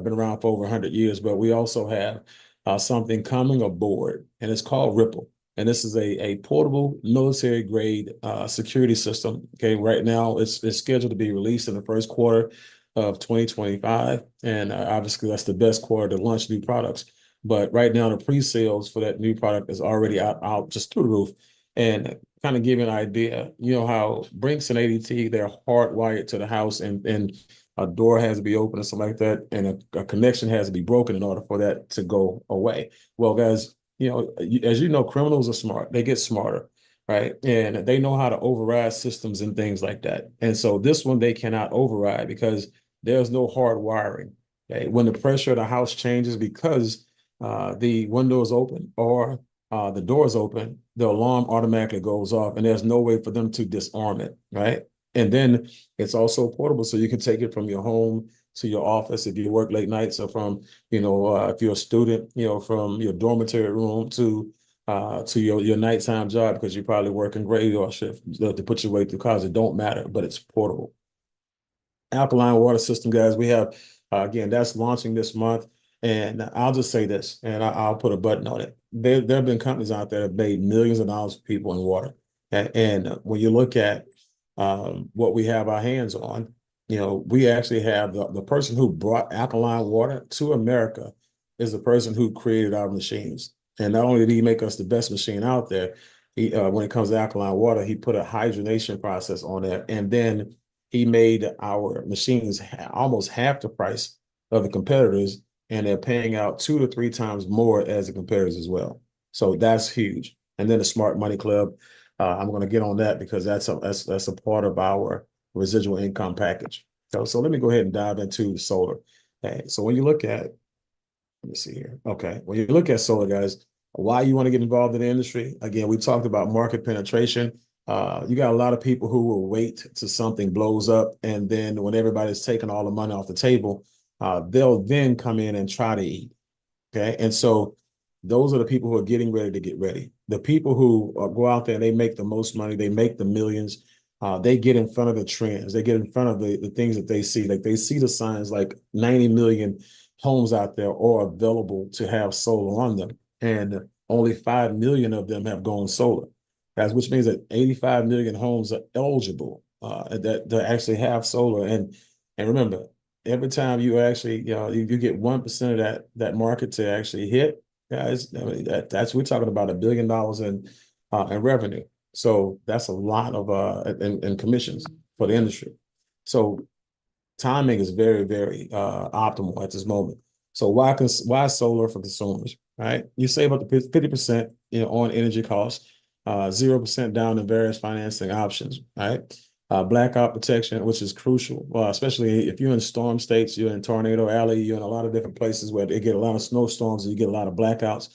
been around for over 100 years, but we also have something coming aboard, and it's called Ripple. And this is a portable military grade security system. Okay, right now it's scheduled to be released in the first quarter of 2025, and obviously that's the best quarter to launch new products. But right now the pre-sales for that new product is already out just through the roof. And kind of give you an idea, you know how Brinks and ADT, they're hardwired to the house, and a door has to be open or something like that, and a connection has to be broken in order for that to go away. Well, guys, you know, as you know, criminals are smart. They get smarter, right? And they know how to override systems and things like that. And so this one they cannot override because there's no hard wiring. Okay? When the pressure of the house changes because the window is open or the door is open, the alarm automatically goes off, and there's no way for them to disarm it, right? And then it's also portable, so you can take it from your home to your office if you work late nights, or from, you know, if you're a student, you know, from your dormitory room to your nighttime job because you're probably working graveyard shift to put your way through college. It don't matter, but it's portable. Alkaline water system, guys. We have again that's launching this month, and I'll just say this, and I'll put a button on it. There have been companies out there that have made millions of dollars for people in water, and when you look at what we have our hands on, you know, we actually have the person who brought alkaline water to America is the person who created our machines. And not only did he make us the best machine out there, when it comes to alkaline water, he put a hydrogenation process on there, and then he made our machines almost half the price of the competitors, and they're paying out 2 to 3 times more as the competitors as well. So that's huge. And then the Smart Money Club, I'm going to get on that because that's a part of our residual income package. So let me go ahead and dive into solar. Okay, so when you look at, let me see here. Okay, when you look at solar, guys, why you want to get involved in the industry? Again, we talked about market penetration. You got a lot of people who will wait till something blows up, and then when everybody's taking all the money off the table, they'll then come in and try to eat. Okay. And so those are the people who are getting ready to get ready. The people who go out there and they make the most money, they make the millions. They get in front of the trends. They get in front of the things that they see. Like they see the signs like 90 million homes out there are available to have solar on them. And only 5 million of them have gone solar. That's which means that 85 million homes are eligible that actually have solar. And remember, every time you actually, you know, you get 1% of that market to actually hit, guys, I mean, that's we're talking about $1 billion in revenue. So that's a lot of in commissions for the industry. So timing is very, very optimal at this moment. So why solar for consumers, right? You save up to 50%, you know, on energy costs, 0% down in various financing options, right? Blackout protection, which is crucial, especially if you're in storm states, you're in Tornado Alley, you're in a lot of different places where they get a lot of snowstorms and you get a lot of blackouts.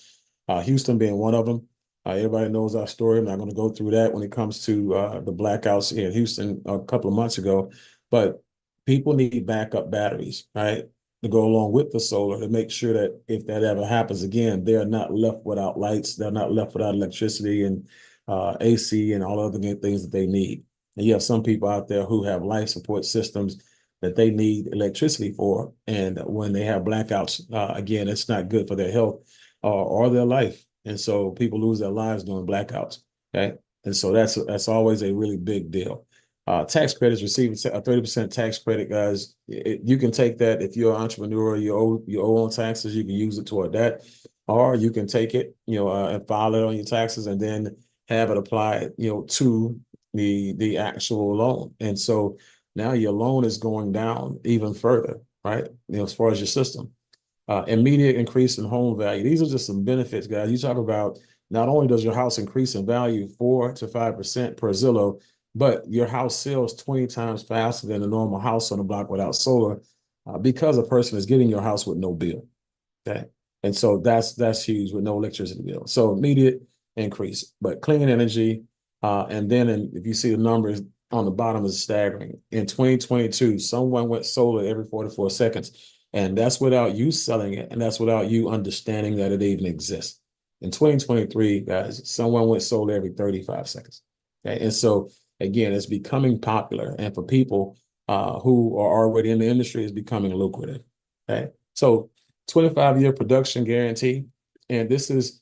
Houston being one of them. Everybody knows our story. I'm not going to go through that when it comes to the blackouts here in Houston a couple of months ago, but people need backup batteries, right, to go along with the solar to make sure that if that ever happens again, they're not left without lights, they're not left without electricity and AC and all other things that they need. And you have some people out there who have life support systems that they need electricity for. And when they have blackouts, again, it's not good for their health or their life. And so people lose their lives during blackouts. Okay. And so that's always a really big deal. Tax credits, receiving a 30% tax credit, guys. You can take that if you're an entrepreneur, you owe on taxes, you can use it toward that. Or you can take it, you know, and file it on your taxes and then have it applied, you know, to the actual loan. And so now your loan is going down even further, right? You know, as far as your system. Immediate increase in home value. These are just some benefits, guys. You talk about not only does your house increase in value 4 to 5% per Zillow, but your house sells 20 times faster than a normal house on the block without solar, because a person is getting your house with no bill. Okay. And so that's huge with no electricity bill. So immediate increase, but clean energy. And then if you see the numbers on the bottom is staggering. In 2022, someone went solar every 44 seconds. And that's without you selling it. And that's without you understanding that it even exists. In 2023, guys, someone went solar every 35 seconds. Okay. And so again, it's becoming popular. And for people who are already in the industry, it's becoming lucrative. Okay. So 25-year production guarantee. And this is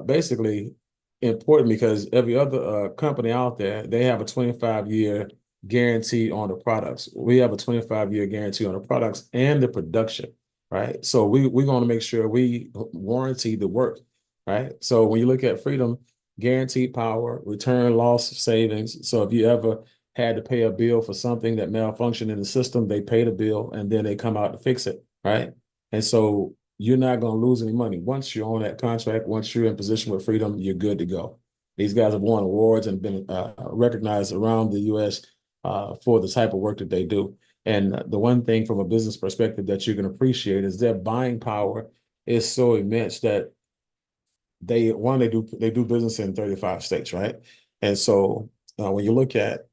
basically important because every other company out there, they have a 25-year guarantee on the products. We have a 25-year guarantee on the products and the production, right? So we're going to make sure we warranty the work, right? So when you look at Freedom, guaranteed power, return loss savings. So if you ever had to pay a bill for something that malfunctioned in the system, they pay the bill and then they come out to fix it, right? And so you're not going to lose any money. Once you're on that contract, once you're in position with Freedom, you're good to go. These guys have won awards and been recognized around the U.S. For the type of work that they do. And the one thing from a business perspective that you can appreciate is their buying power is so immense that they do business in 35 states, right? And so when you look at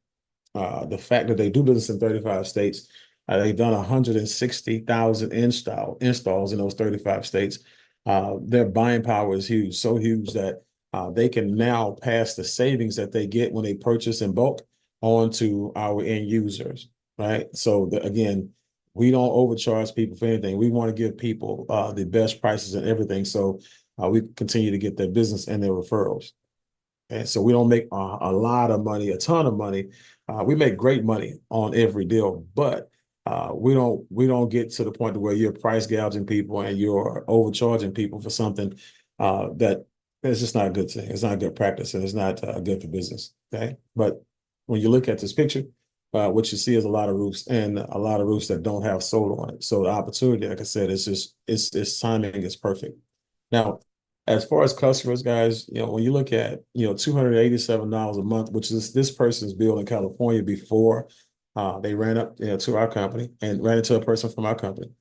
the fact that they do business in 35 states, they've done 160,000 installs in those 35 states. Their buying power is huge, so huge that they can now pass the savings that they get when they purchase in bulk on to our end users, right? So again, we don't overcharge people for anything. We want to give people the best prices and everything. So we continue to get their business and their referrals. And so we don't make a lot of money, a ton of money. We make great money on every deal, but we don't get to the point where you're price gouging people and you're overcharging people for something that is just not a good thing. It's not a good practice, and it's not good for business. Okay, but when you look at this picture, what you see is a lot of roofs and a lot of roofs that don't have solar on it. So the opportunity, like I said, is just it's timing is perfect. Now, as far as customers, guys, when you look at, $287 a month, which is this person's bill in California before they ran up, to our company and ran into a person from our company.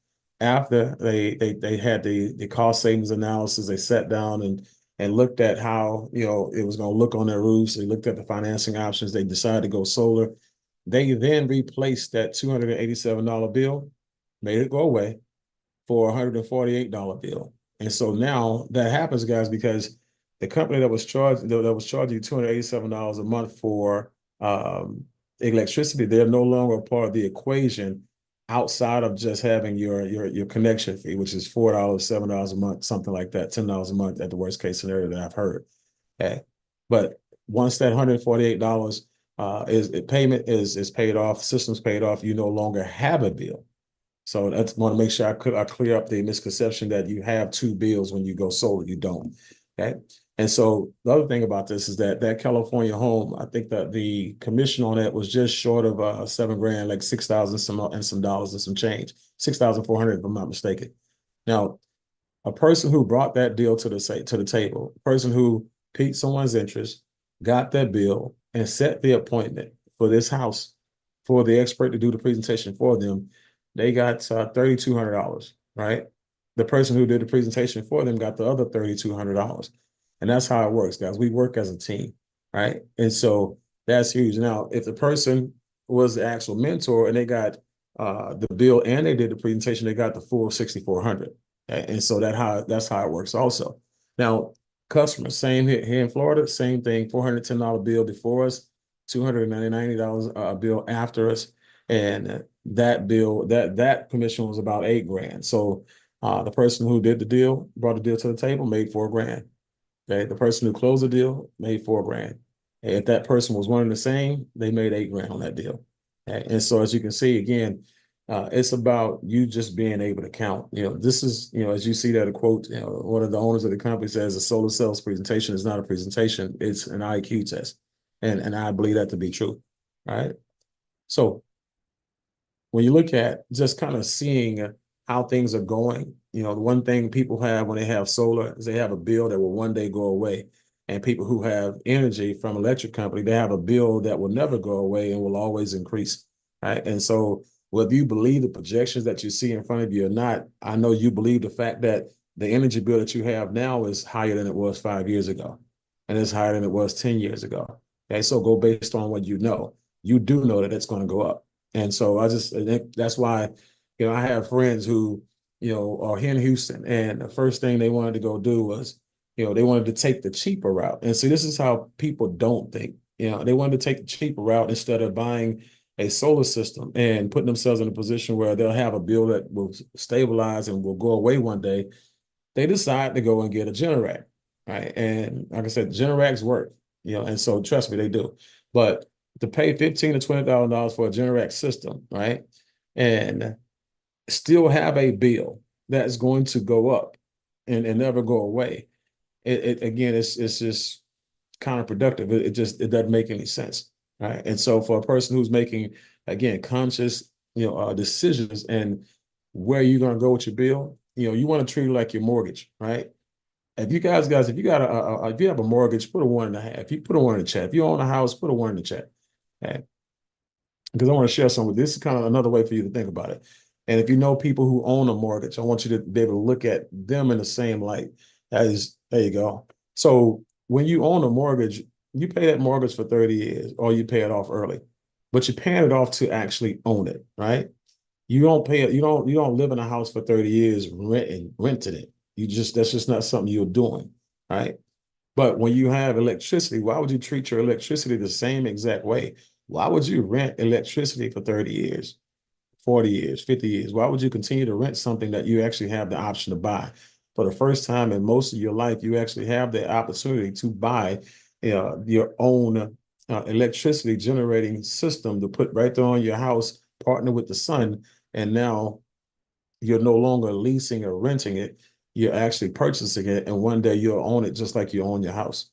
After they had the cost savings analysis, they sat down and looked at how, it was going to look on their roofs. They looked at the financing options. They decided to go solar. They then replaced that $287 bill, made it go away for a $148 bill. And so now that happens, guys, because the company that was charging you $287 a month for electricity, they're no longer a part of the equation outside of just having your connection fee, which is $4, $7 a month, something like that, $10 a month at the worst case scenario that I've heard. Okay. But once that $148 payment is paid off, system's paid off, you no longer have a bill. So I want to make sure I clear up the misconception that you have two bills when you go solar. You don't. Okay. And so the other thing about this is that California home, I think that the commission on that was just short of $7,000, like 6,000 some dollars and some change, 6,400 if I'm not mistaken. Now, a person who brought that deal to the table, a person who piqued someone's interest, got that bill, and set the appointment for this house for the expert to do the presentation for them, they got $3,200, right? The person who did the presentation for them got the other $3,200. And that's how it works, guys. We work as a team, right? And so that's huge. Now, if the person was the actual mentor and they got the bill and they did the presentation, they got the full 6,400. And so that's how it works also. Now, customers, same here in Florida, same thing, $410 bill before us, $290 a bill after us. And that bill, that commission was about $8,000. So the person who did the deal, brought the deal to the table, made $4,000. Okay, the person who closed the deal made $4,000. And if that person was one and the same, they made $8,000 on that deal. Okay? And so as you can see, again, it's about you just being able to count. This is, as you see that a quote, one of the owners of the company says a solar sales presentation is not a presentation, it's an IQ test. And I believe that to be true. Right. So when you look at just kind of seeing how things are going, the one thing people have when they have solar is they have a bill that will one day go away. And people who have energy from electric company, they have a bill that will never go away and will always increase. Right. And so whether you believe the projections that you see in front of you or not, I know you believe the fact that the energy bill that you have now is higher than it was 5 years ago. And it's higher than it was 10 years ago. Okay. So go based on what you know. You do know that it's going to go up. And so that's why, I have friends who, are here in Houston, and the first thing they wanted to go do was, they wanted to take the cheaper route. And see, this is how people don't think. They wanted to take the cheaper route instead of buying a solar system and putting themselves in a position where they'll have a bill that will stabilize and will go away one day, they decide to go and get a Generac, right? And like I said, Generacs work, and so trust me, they do. But to pay $15,000 to $20,000 for a Generac system, right, and still have a bill that's going to go up and never go away, it again, it's just counterproductive. It doesn't make any sense, right? And so for a person who's making, again, conscious, decisions and where you're going to go with your bill, you want to treat it like your mortgage, right? If you guys, if you got if you have a mortgage, put a 1.5. If you put a one in the chat, if you own a house, put a one in the chat. Okay? Because I want to share some with this is kind of another way for you to think about it. And if you know people who own a mortgage, I want you to be able to look at them in the same light as, there you go. So when you own a mortgage, you pay that mortgage for 30 years or you pay it off early, but you're paying it off to actually own it, right? You don't pay it, you don't live in a house for 30 years renting it. That's just not something you're doing, right? But when you have electricity, why would you treat your electricity the same exact way? Why would you rent electricity for 30 years, 40 years, 50 years? Why would you continue to rent something that you actually have the option to buy? For the first time in most of your life, you actually have the opportunity to buy your own electricity generating system to put right there on your house, partner with the sun, and now you're no longer leasing or renting it. You're actually purchasing it, and one day you'll own it just like you own your house,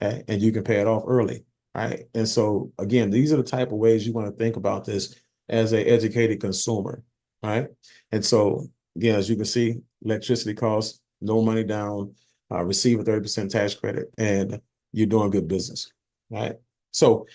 okay? And you can pay it off early, right? And so again, these are the type of ways you want to think about this as an educated consumer, right? And so again, as you can see, electricity costs, no money down, receive a 30% tax credit, and you're doing good business, right? So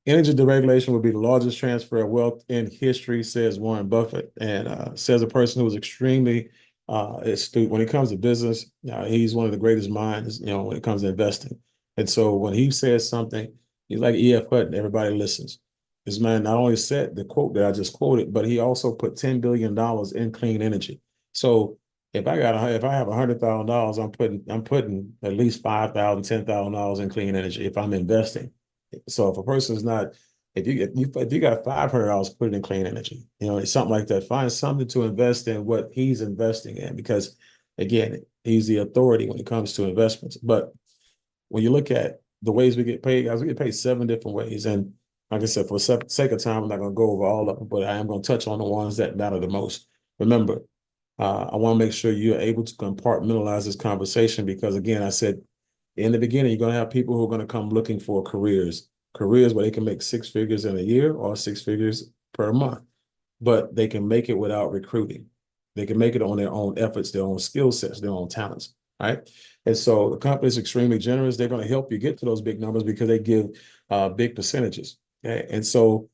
energy deregulation would be the largest transfer of wealth in history, says Warren Buffett, and says a person who is extremely astute when it comes to business. He's one of the greatest minds, when it comes to investing. And so when he says something, he's like E.F. Hutton, everybody listens. This man not only said the quote that I just quoted, but he also put $10 billion in clean energy. So if I have $100,000, I'm putting at least $5,000, $10,000 in clean energy if I'm investing. So if a person's not, if you got $500, put it in clean energy, it's something like that. Find something to invest in what he's investing in, because again, he's the authority when it comes to investments. But when you look at the ways we get paid, guys, we get paid 7 different ways. And like I said, for sake of time, I'm not going to go over all of them, but I am going to touch on the ones that matter the most. Remember, I want to make sure you're able to compartmentalize this conversation, because again, I said in the beginning, you're going to have people who are going to come looking for careers where they can make 6 figures in a year or 6 figures per month, but they can make it without recruiting. They can make it on their own efforts, their own skill sets, their own talents, right? And so the company is extremely generous. They're going to help you get to those big numbers because they give big percentages. Okay? And so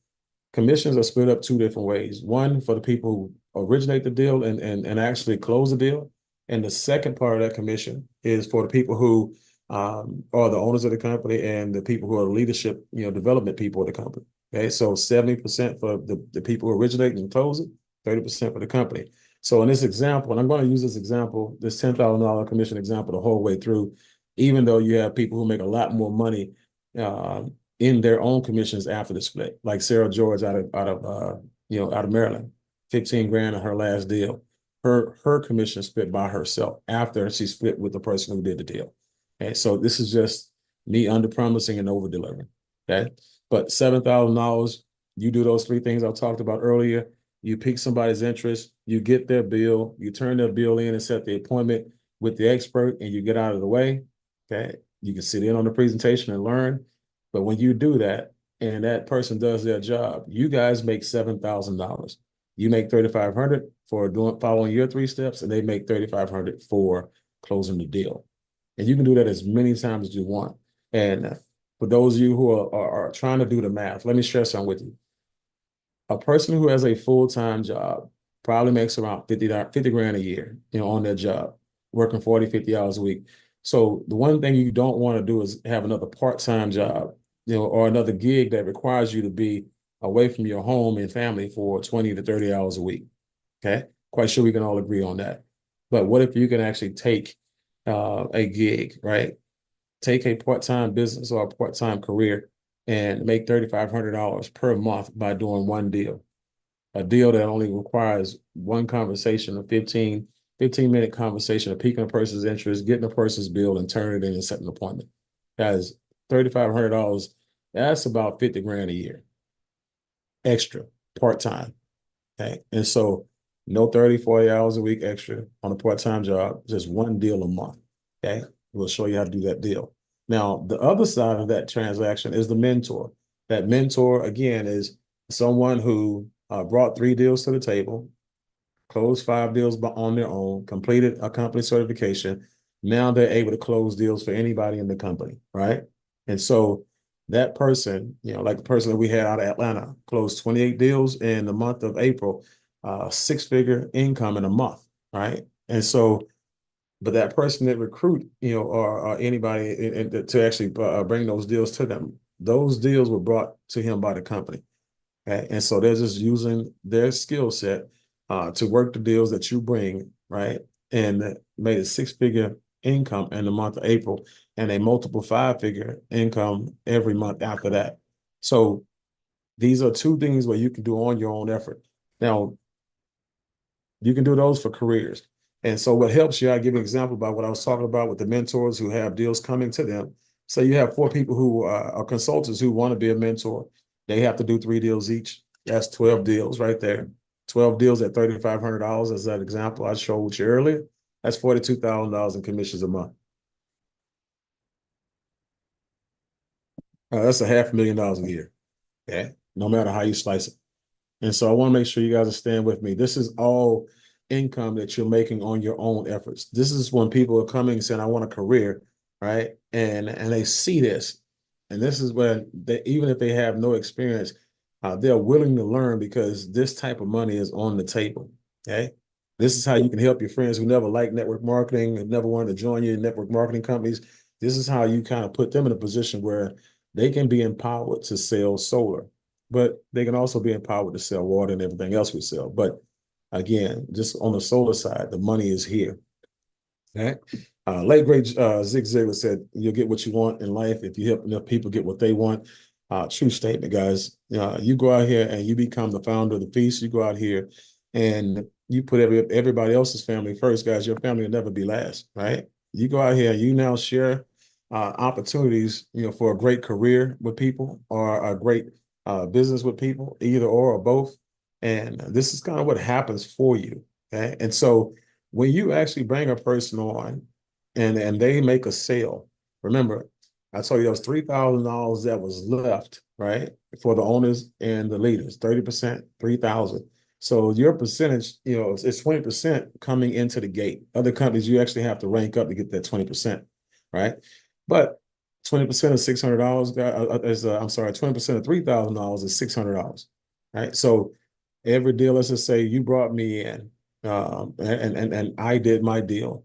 commissions are split up 2 different ways. One for the people who originate the deal and actually close the deal. And the second part of that commission is for the people who are the owners of the company and the people who are leadership, development people of the company. Okay, so 70% for the people who originate and close it, 30% for the company. So in this example, and I'm going to use this example, this $10,000 commission example the whole way through, even though you have people who make a lot more money in their own commissions after the split, like Sarah George out of Maryland, 15 grand on her last deal. Her commission split by herself after she split with the person who did the deal. Okay, so this is just me under promising and over delivering. Okay, but $7,000, you do those 3 things I talked about earlier. You pique somebody's interest, you get their bill, you turn their bill in and set the appointment with the expert, and you get out of the way. Okay, you can sit in on the presentation and learn. But when you do that and that person does their job, you guys make $7,000. You make $3,500 for following your 3 steps, and they make $3,500 for closing the deal. And you can do that as many times as you want. And for those of you who are trying to do the math, let me share something with you. A person who has a full-time job probably makes around 50 grand a year, on their job, working 40, 50 hours a week. So the one thing you don't want to do is have another part-time job, or another gig that requires you to be away from your home and family for 20 to 30 hours a week. Okay. Quite sure we can all agree on that. But what if you can actually take a gig, right? Take a part-time business or a part-time career and make $3,500 per month by doing one deal. A deal that only requires one conversation, a 15-minute conversation, of piquing a person's interest, getting a person's bill, and turning it in and setting an appointment. Guys, $3,500, that's about 50 grand a year extra part-time. Okay. And so no 30, 40 hours a week extra on a part-time job, just one deal a month. Okay. We'll show you how to do that deal. Now, the other side of that transaction is the mentor. That mentor, again, is someone who brought 3 deals to the table, closed 5 deals on their own, completed a company certification. Now they're able to close deals for anybody in the company, right? And so that person, like the person that we had out of Atlanta, closed 28 deals in the month of April, 6-figure income in a month, right? And so, but that person that recruit, or anybody to actually bring those deals to them, those deals were brought to him by the company. Okay? And so they're just using their skill set to work the deals that you bring, right? And made a 6-figure income in the month of April and a multiple 5-figure income every month after that. So these are 2 things where you can do on your own effort. Now, you can do those for careers. And so what helps you, I'll give you an example about what I was talking about with the mentors who have deals coming to them. So you have 4 people who are consultants who want to be a mentor. They have to do 3 deals each. That's 12 deals right there. 12 deals at $3,500 as that example I showed you earlier. That's $42,000 in commissions a month. That's $500,000 a year. Okay. No matter how you slice it. And so I want to make sure you guys are staying with me. This is all income that you're making on your own efforts. This is when people are coming and saying, I want a career, right? And they see this. And this is when they, even if they have no experience, they're willing to learn because this type of money is on the table. Okay. This is how you can help your friends who never liked network marketing and never wanted to join your network marketing companies. This is how you kind of put them in a position where they can be empowered to sell solar, but they can also be empowered to sell water and everything else we sell. But again, just on the solar side, the money is here. Okay. Late great Zig Ziglar said, "You'll get what you want in life if you help enough people get what they want." True statement, guys. You go out here and you become the founder of the feast. You go out here and you put everybody else's family first, guys. Your family will never be last, right? You go out here and you now share opportunities, for a great career with people or a great business with people, either or both. And this is kind of what happens for you. Okay. And so when you actually bring a person on and they make a sale, remember, I told you there was $3,000 that was left, right, for the owners and the leaders, 30%, 3,000. So your percentage, it's 20% coming into the gate. Other companies, you actually have to rank up to get that 20%, right? But 20% of $600 is, I'm sorry, 20% of $3,000 is $600, right? So every deal, let's just say you brought me in, and I did my deal.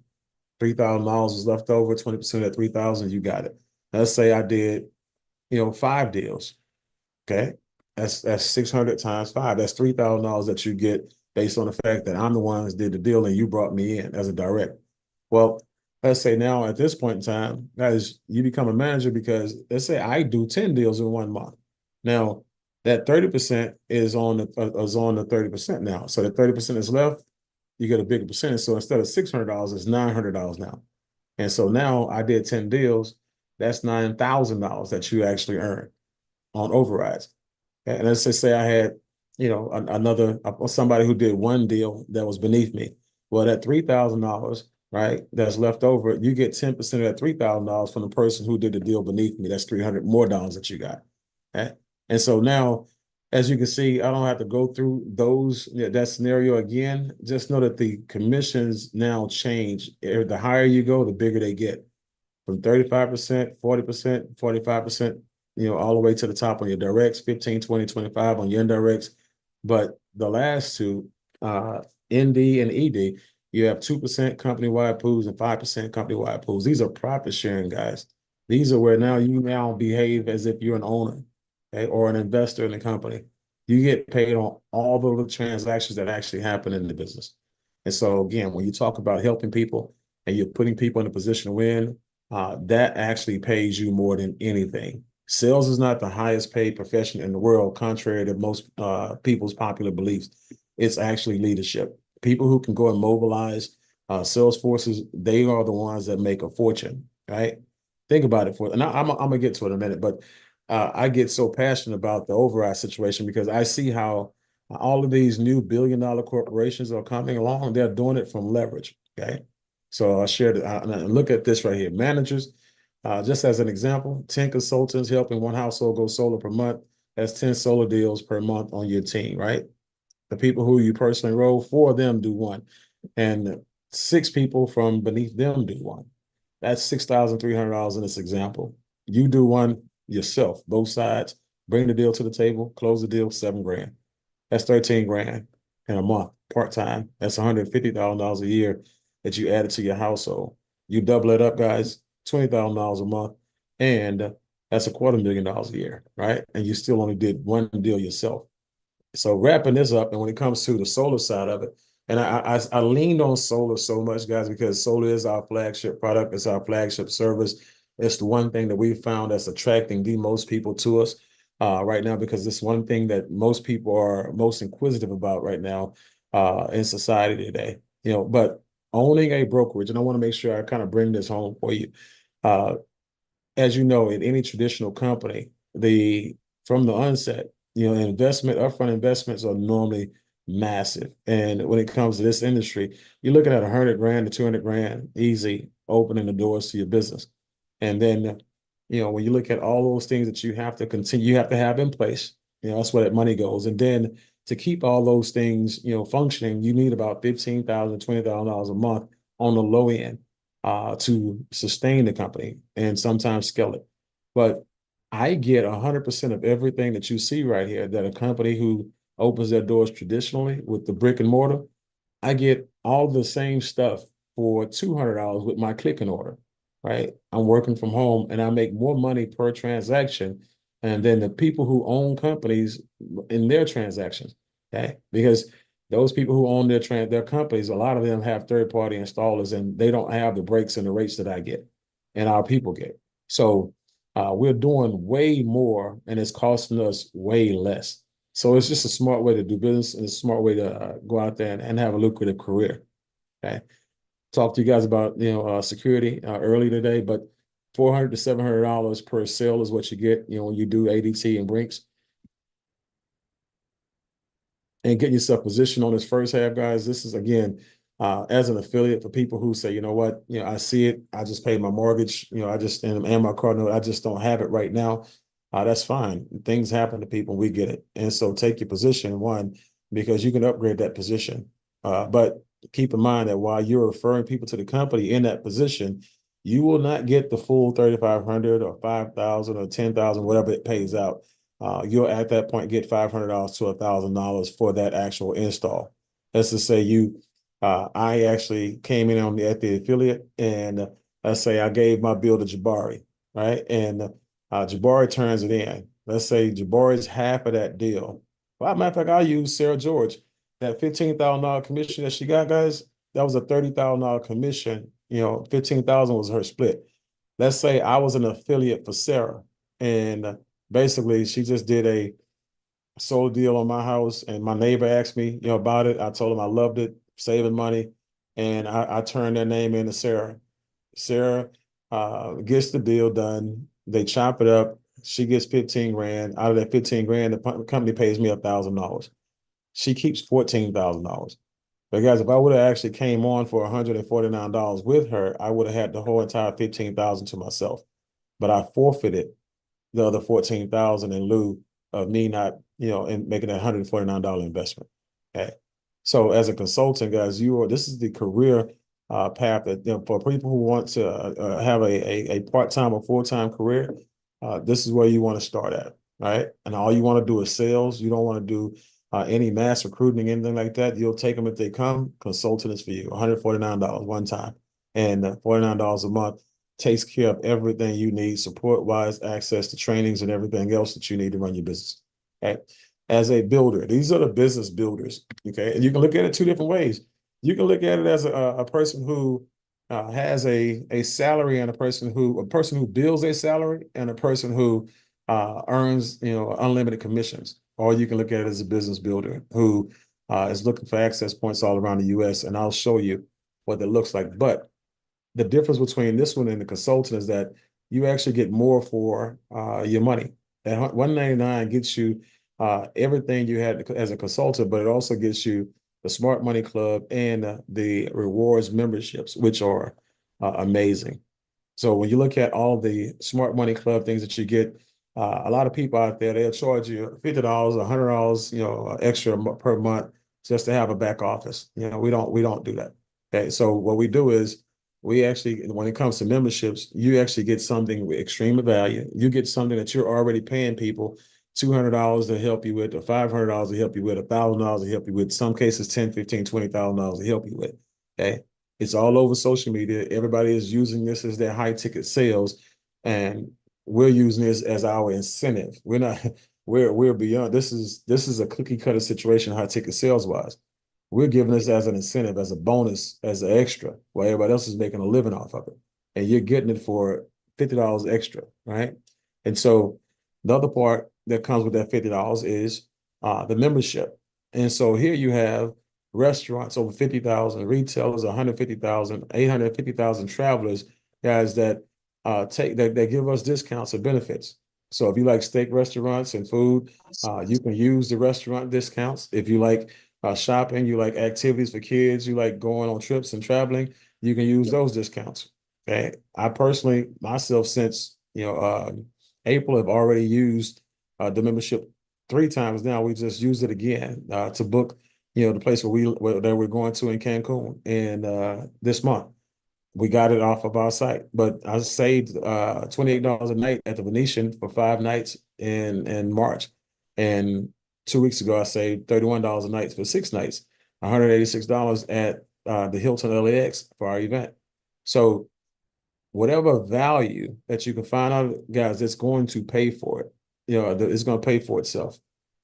$3,000 was left over, 20% of 3,000, you got it. Let's say I did, 5 deals. Okay. That's 600 times 5. That's $3,000 that you get based on the fact that I'm the one that did the deal and you brought me in as a direct. Well, let's say now at this point in time, guys, you become a manager because let's say I do 10 deals in 1 month. Now that 30% is on the 30% now. So the 30% is left, you get a bigger percentage. So instead of $600, it's $900 now. And so now I did 10 deals. That's $9,000 that you actually earn on overrides. And let's just say I had, another somebody who did 1 deal that was beneath me. Well, that $3,000, right, that's left over, you get 10% of that $3,000 from the person who did the deal beneath me. That's $300 more that you got. Okay? And so now, as you can see, I don't have to go through that scenario again. Just know that the commissions now change. The higher you go, the bigger they get. From 35%, 40%, 45%, all the way to the top on your directs, 15, 20, 25 on your indirects. But the last 2, ND and ED, you have 2% company-wide pools and 5% company-wide pools. These are profit sharing, guys. These are where now you behave as if you're an owner, okay, or an investor in the company. You get paid on all of the transactions that actually happen in the business. And so again, when you talk about helping people and you're putting people in a position to win, that actually pays you more than anything. Sales is not the highest paid profession in the world, contrary to most people's popular beliefs. It's actually leadership. People who can go and mobilize sales forces, they are the ones that make a fortune, right? Think about it for, and I'm gonna get to it in a minute, but I get so passionate about the override situation because I see how all of these new billion-dollar corporations are coming along. They're doing it from leverage, okay? So I shared, look at this right here. Managers, just as an example, 10 consultants helping one household go solar per month. That's 10 solar deals per month on your team, right? The people who you personally enroll, 4 of them do one. And 6 people from beneath them do one. That's $6,300 in this example. You do one yourself, both sides, bring the deal to the table, close the deal, 7 grand. That's 13 grand in a month, part-time. That's $150,000 a year that you added to your household. You double it up, guys, $20,000 a month, and that's $250,000 a year, right? And you still only did one deal yourself. So wrapping this up, and when it comes to the solar side of it, and I leaned on solar so much, guys, because solar is our flagship product, it's our flagship service. It's the one thing that we found that's attracting the most people to us right now, because it's one thing that most people are most inquisitive about right now in society today. You know, but owning a brokerage, and I want to make sure I kind of bring this home for you. Uh, as you know, in any traditional company, the from the onset, you know, upfront investments are normally massive. And when it comes to this industry, you're looking at 100 grand to 200 grand easy opening the doors to your business. And then, you know, when you look at all those things that you have to continue, you have to have in place, you know, that's where that money goes. And then to keep all those things, you know, functioning, you need about $15,000, $20,000 a month on the low end to sustain the company and sometimes scale it. But I get 100% of everything that you see right here that a company who opens their doors traditionally with the brick and mortar, I get all the same stuff for $200 with my click and order, right? I'm working from home and I make more money per transaction and then the people who own companies in their transactions, okay? Because those people who own their companies, a lot of them have third-party installers and they don't have the breaks and the rates that I get and our people get. So we're doing way more and it's costing us way less. So it's just a smart way to do business and a smart way to go out there and have a lucrative career. Okay. Talk to you guys about, you know, security early today, but $400 to $700 per sale is what you get, you know, when you do ADT and Brinks. And getting yourself positioned on this first half, guys. This is again, as an affiliate for people who say, you know what, you know, I see it, I just paid my mortgage, you know, I just and my car note, I just don't have it right now. That's fine. Things happen to people, we get it. And so take your position, one, because you can upgrade that position. But keep in mind that while you're referring people to the company in that position, you will not get the full 3,500 or 5,000 or 10,000, whatever it pays out. You'll at that point get $500 to $1,000 for that actual install. Let's just say I actually came in at the affiliate, and let's say I gave my bill to Jabari, right? And Jabari turns it in. Let's say Jabari's half of that deal. Well, matter of fact, I'll use Sarah George. That $15,000 commission that she got, guys, that was a $30,000 commission. You know, 15,000 was her split. Let's say I was an affiliate for Sarah, and basically she just did a solar deal on my house, and my neighbor asked me, you know, about it. I told him I loved it, saving money, and I turned their name into Sarah. Sarah gets the deal done. They chop it up. She gets 15 grand. Out of that 15 grand, the company pays me $1,000. She keeps $14,000. But guys, if I would have actually came on for $149 with her, I would have had the whole entire 15,000 to myself. But I forfeited the other 14,000 in lieu of me not, you know, and making that $149 investment. Okay. So as a consultant, guys, this is the career path that, you know, for people who want to have a part-time or full-time career, this is where you want to start at, right? And all you want to do is sales. You don't want to do any mass recruiting, anything like that. You'll take them if they come. Consultant is for you, $149 one time, and $49 a month takes care of everything you need, support-wise, access to trainings and everything else that you need to run your business. Okay. As a builder, these are the business builders. Okay. And you can look at it 2 different ways. You can look at it as a person who has a salary, and a person who builds a salary, and a person who earns, unlimited commissions. Or you can look at it as a business builder who is looking for access points all around the US. And I'll show you what that looks like. But the difference between this one and the consultant is that you actually get more for your money. That 199 gets you everything you had as a consultant, but it also gets you the Smart Money Club and the rewards memberships, which are amazing. So when you look at all the Smart Money Club things that you get, a lot of people out there, they'll charge you $50, $100, extra per month just to have a back office. We don't do that. Okay, so what we do is we actually, when it comes to memberships, you actually get something with extreme value. You get something that you're already paying people $200 to help you with, or $500 to help you with, $1,000 to help you with, some cases 10, 15, $20,000 to help you with. Okay. It's all over social media. Everybody is using this as their high ticket sales, and we're using this as our incentive. We're not, we're beyond. This is a cookie cutter situation, high ticket sales wise. We're giving this as an incentive, as a bonus, as an extra, while everybody else is making a living off of it. And you're getting it for $50 extra, right? And so the other part that comes with that $50 is the membership. And so here you have restaurants over 50,000, retailers 150,000, 850,000 travelers, guys that that give us discounts and benefits. So if you like steak restaurants and food, you can use the restaurant discounts. If you like shopping, you like activities for kids, you like going on trips and traveling, you can use those discounts. Okay. I personally, myself, since April, have already used the membership 3 times now. We just used it again to book, the place that we're going to in Cancun, and this month we got it off of our site. But I saved $28 a night at the Venetian for 5 nights in March, and 2 weeks ago I saved $31 a night for 6 nights, $186 at the Hilton LAX for our event. So whatever value that you can find out, guys, it's going to pay for it. It's going to pay for itself.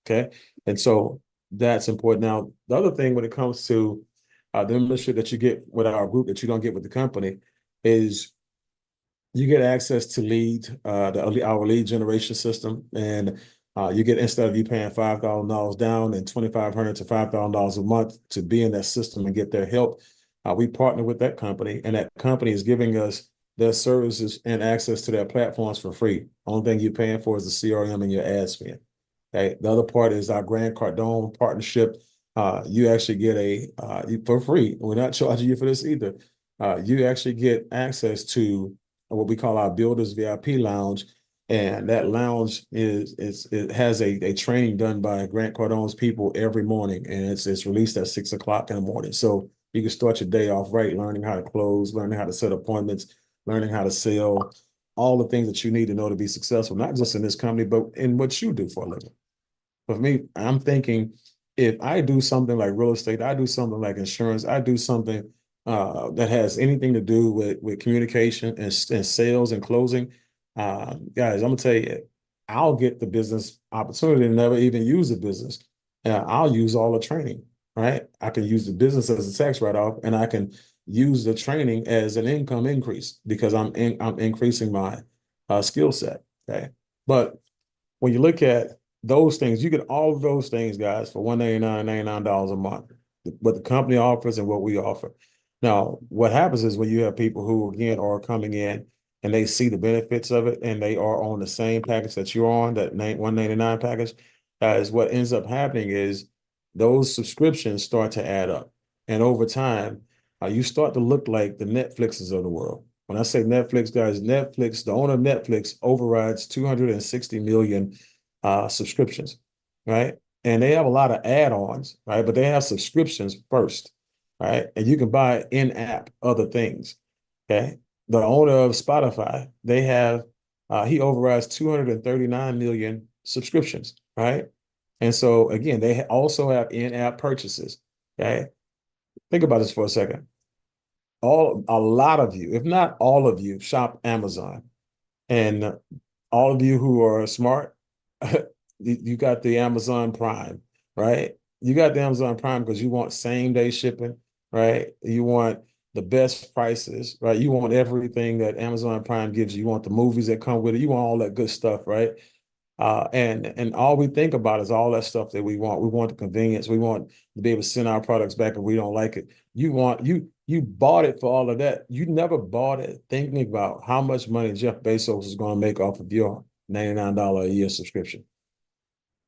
Okay. And so that's important. Now, the other thing when it comes to the membership that you get with our group that you don't get with the company is you get access to our lead generation system. And you get, instead of you paying $5,000 down and $2,500 to $5,000 a month to be in that system and get their help, we partner with that company, and that company is giving us their services and access to their platforms for free. Only thing you're paying for is the CRM and your ad spend. Okay. The other part is our Grant Cardone partnership. You actually get for free. We're not charging you for this either. You actually get access to what we call our Builders VIP Lounge. And that lounge it has a training done by Grant Cardone's people every morning, and it's released at 6 o'clock in the morning. So you can start your day off right, learning how to close, learning how to set appointments, learning how to sell, all the things that you need to know to be successful, not just in this company, but in what you do for a living. For me, I'm thinking, if I do something like real estate, I do something like insurance, I do something that has anything to do with communication and sales and closing, guys, I'm gonna tell you, I'll get the business opportunity and never even use the business. I'll use all the training, right? I can use the business as a tax write-off, and I can use the training as an income increase because I'm increasing my skill set. Okay. But when you look at those things, you get all of those things, guys, for $199, $99 a month, what the company offers and what we offer. Now, what happens is when you have people who, again, are coming in and they see the benefits of it and they are on the same package that you're on, that 199 package, is what ends up happening is those subscriptions start to add up. And over time, you start to look like the Netflixes of the world. When I say Netflix, guys, Netflix, the owner of Netflix overrides 260 million subscriptions, right? And they have a lot of add-ons, right? But they have subscriptions first, right? And you can buy in-app other things, okay? The owner of Spotify, he overrides 239 million subscriptions, right? And so again, they also have in-app purchases, okay? Think about this for a second. A lot of you, if not all of you, shop Amazon. And all of you who are smart, you got the Amazon Prime, right? You got the Amazon Prime because you want same day shipping, right? You want the best prices, right? You want everything that Amazon Prime gives you. You want the movies that come with it. You want all that good stuff, right? And all we think about is all that stuff that we want. We want the convenience. We want to be able to send our products back if we don't like it. You bought it for all of that. You never bought it thinking about how much money Jeff Bezos is going to make off of your $99 a year subscription.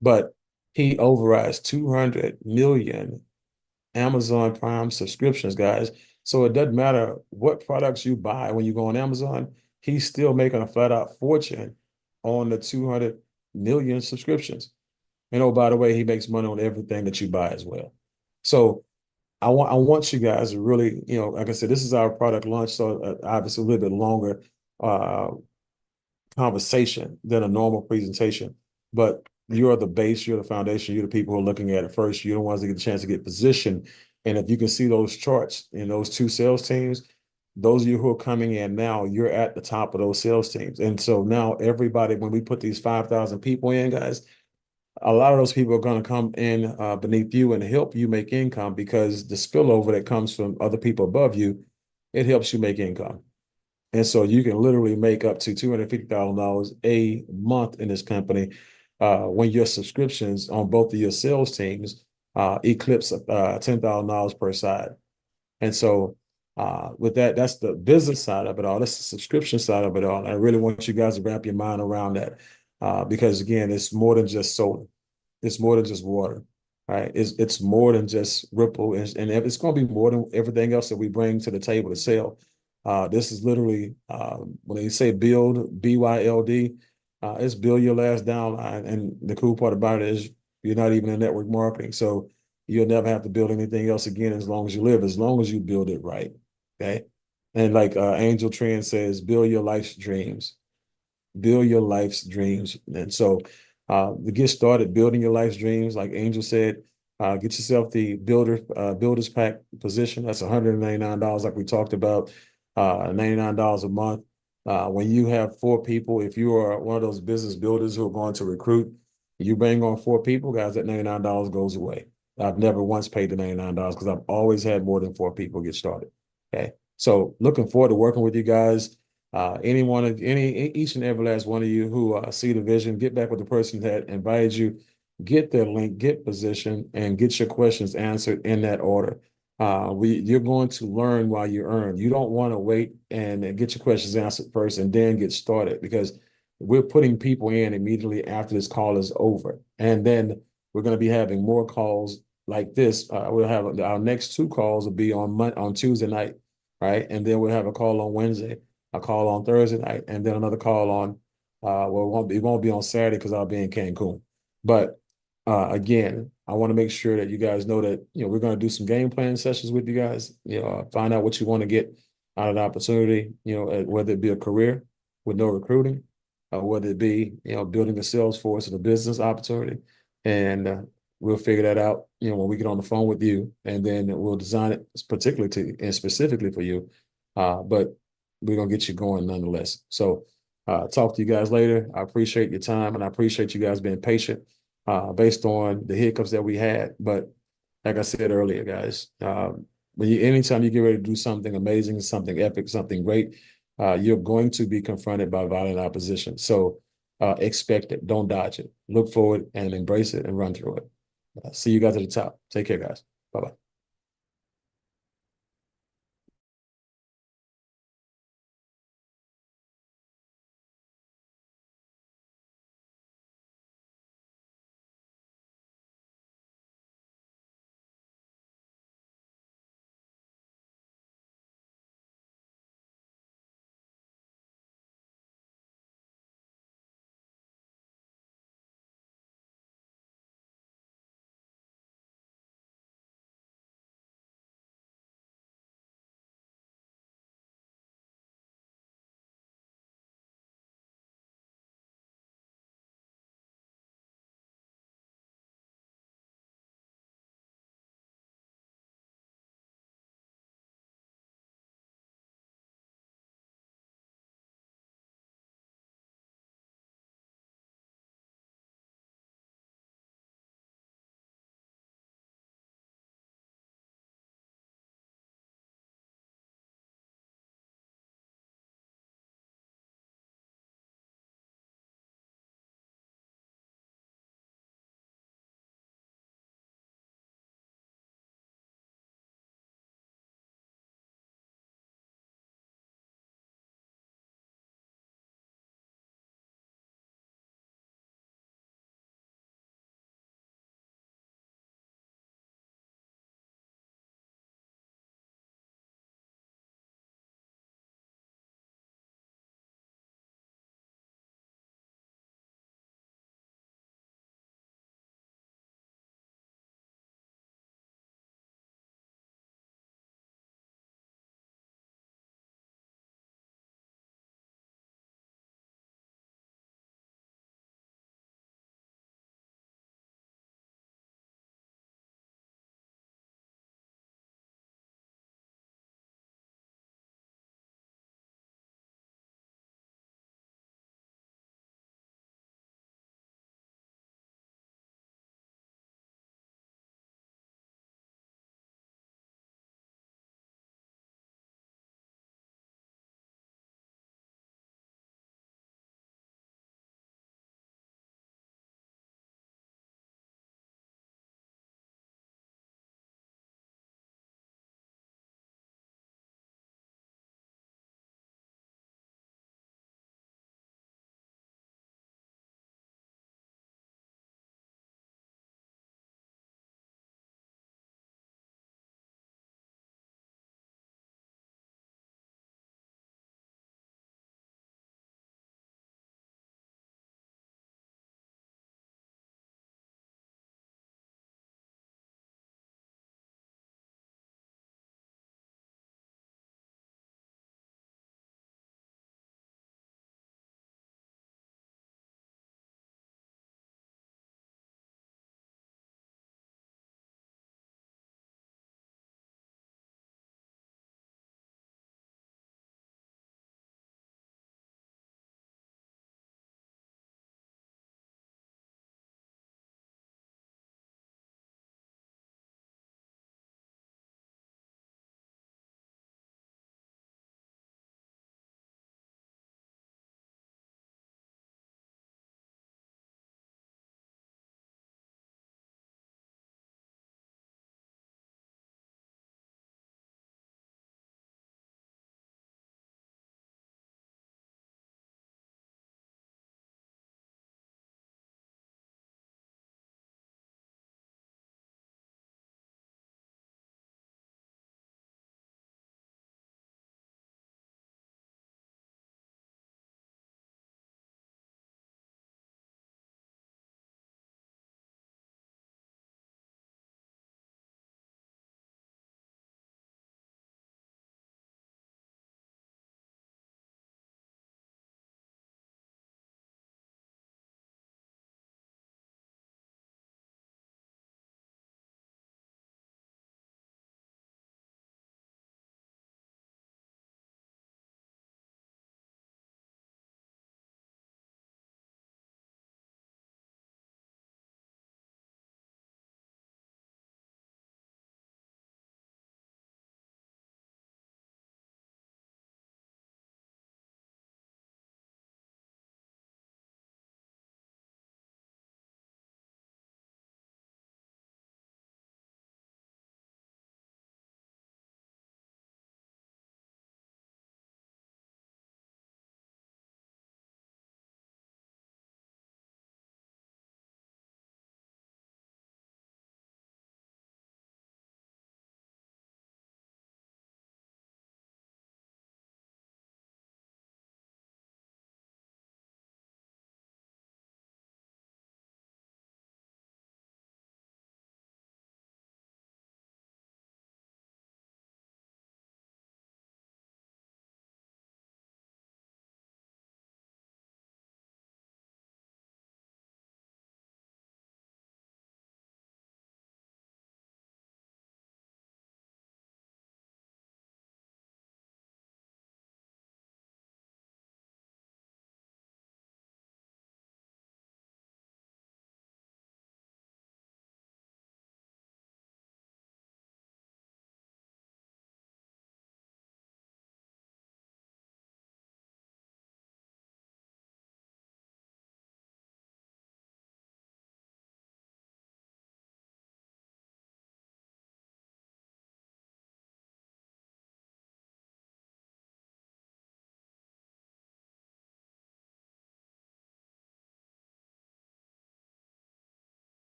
But he overrides 200 million Amazon Prime subscriptions, guys. So it doesn't matter what products you buy when you go on Amazon, he's still making a flat out fortune on the 200 million subscriptions. And oh, by the way, he makes money on everything that you buy as well. So I want you guys to really, like I said, this is our product launch, so obviously a little bit longer uh, conversation than a normal presentation. But you're the base, you're the foundation, you're the people who are looking at it first. You're the ones that get the chance to get positioned. And if you can see those charts in those two sales teams, those of you who are coming in now, you're at the top of those sales teams. And so now everybody, when we put these 5,000 people in, guys, a lot of those people are going to come in beneath you and help you make income, because the spillover that comes from other people above you, it helps you make income. And so you can literally make up to $250,000 a month in this company when your subscriptions on both of your sales teams eclipse $10,000 per side. And so with that, that's the business side of it all. That's the subscription side of it all. And I really want you guys to wrap your mind around that because, again, it's more than just soda. It's more than just water. Right? It's more than just Ripple, and it's going to be more than everything else that we bring to the table to sell. This is literally when they say build, BYLD, it's build your last downline. And the cool part about it is you're not even in network marketing. So you'll never have to build anything else again as long as you live, as long as you build it right. Okay. And like Angel Trend says, build your life's dreams. Build your life's dreams. And so to get started building your life's dreams, like Angel said, get yourself the builders pack position. That's $199, like we talked about, $99 a month. When you have 4 people, if you are one of those business builders who are going to recruit, you bring on 4 people, guys, that $99 goes away. I've never once paid the $99 because I've always had more than 4 people get started. Okay. So looking forward to working with you guys. Each and every last one of you who see the vision, get back with the person that invited you, get their link, get positioned, and get your questions answered in that order. You're going to learn while you earn. You don't want to wait and get your questions answered first and then get started, because we're putting people in immediately after this call is over. And then we're going to be having more calls like this. We'll have our next 2 calls will be on Tuesday night, right? And then we'll have a call on Wednesday, a call on Thursday night, and then another call on, it won't be on Saturday because I'll be in Cancun. But again, I want to make sure that you guys know that, we're going to do some game plan sessions with you guys, find out what you want to get out of the opportunity, whether it be a career with no recruiting, whether it be, building a sales force and a business opportunity. And we'll figure that out, when we get on the phone with you, and then we'll design it particularly to and specifically for you. But we're going to get you going nonetheless. So talk to you guys later. I appreciate your time, and I appreciate you guys being patient based on the hiccups that we had. But like I said earlier, guys, anytime you get ready to do something amazing, something epic, something great, you're going to be confronted by violent opposition. So expect it. Don't dodge it. Look forward and embrace it and run through it. See you guys at the top. Take care, guys. Bye-bye.